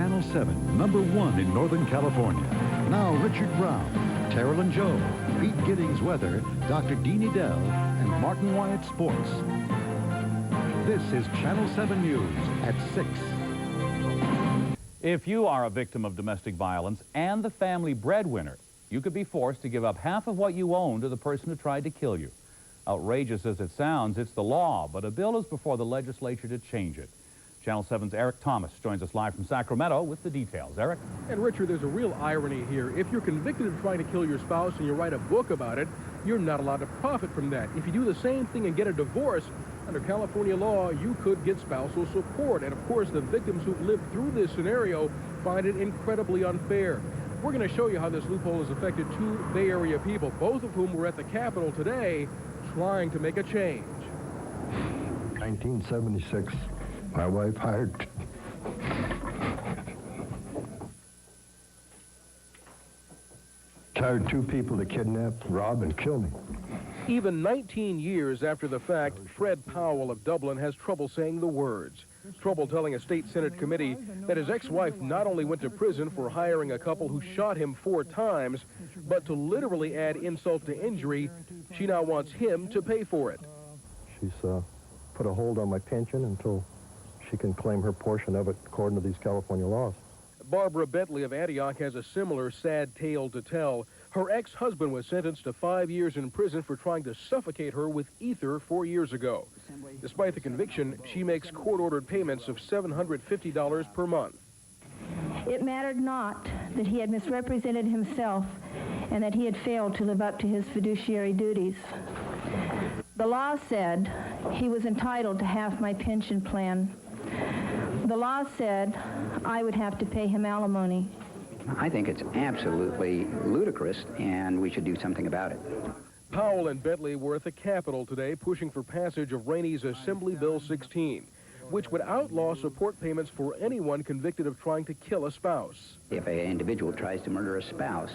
Channel 7, #1 in Northern California. Now Richard Brown, Terrell and Joe, Pete Giddings Weather, Dr. Dean Edel, and Martin Wyatt Sports. This is Channel 7 News at 6. If you are a victim of domestic violence and the family breadwinner, you could be forced to give up half of what you own to the person who tried to kill you. Outrageous as it sounds, it's the law, but a bill is before the legislature to change it. Channel 7's Eric Thomas joins us live from Sacramento with the details. Eric? And Richard, there's a real irony here. If you're convicted of trying to kill your spouse and you write a book about it, you're not allowed to profit from that. If you do the same thing and get a divorce, under California law, you could get spousal support. And of course, the victims who've lived through this scenario find it incredibly unfair. We're going to show you how this loophole has affected two Bay Area people, both of whom were at the Capitol today trying to make a change. 1976, my wife hired two people to kidnap, rob, and kill me. Even 19 years after the fact, Fred Powell of Dublin has trouble saying the words. Trouble telling a state Senate committee that his ex-wife not only went to prison for hiring a couple who shot him 4 times, but to literally add insult to injury, she now wants him to pay for it. She's put a hold on my pension until she can claim her portion of it according to these California laws. Barbara Bentley of Antioch has a similar sad tale to tell. Her ex-husband was sentenced to 5 years in prison for trying to suffocate her with ether 4 years ago. Despite the conviction, she makes court-ordered payments of $750 per month. It mattered not that he had misrepresented himself and that he had failed to live up to his fiduciary duties. The law said he was entitled to half my pension plan. The law said I would have to pay him alimony. I think it's absolutely ludicrous, and we should do something about it. Powell and Bentley were at the Capitol today pushing for passage of Rainey's Assembly Bill 16, which would outlaw support payments for anyone convicted of trying to kill a spouse. If an individual tries to murder a spouse,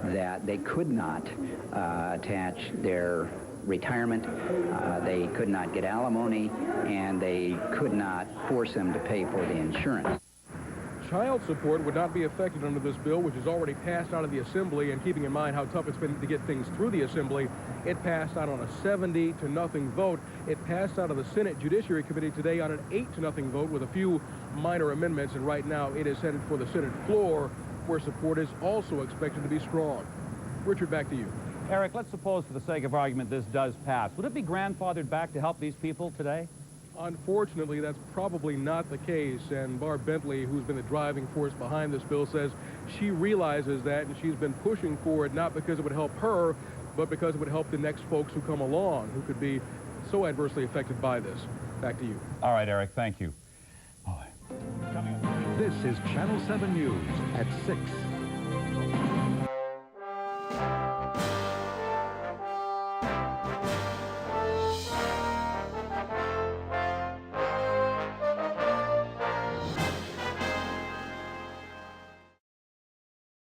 that they could not attach their retirement, they could not get alimony, and they could not force them to pay for the insurance. Child support would not be affected under this bill, which is already passed out of the Assembly, and keeping in mind how tough it's been to get things through the Assembly, it passed out on a 70-0 vote. It passed out of the Senate Judiciary Committee today on an 8-0 vote with a few minor amendments, and right now it is headed for the Senate floor, where support is also expected to be strong. Richard, back to you. Eric, let's suppose for the sake of argument this does pass. Would it be grandfathered back to help these people today? Unfortunately, that's probably not the case, and Barb Bentley, who's been the driving force behind this bill, says she realizes that, and she's been pushing for it not because it would help her, but because it would help the next folks who come along who could be so adversely affected by this. Back to you. All right, Eric, thank you. This is Channel 7 News at 6.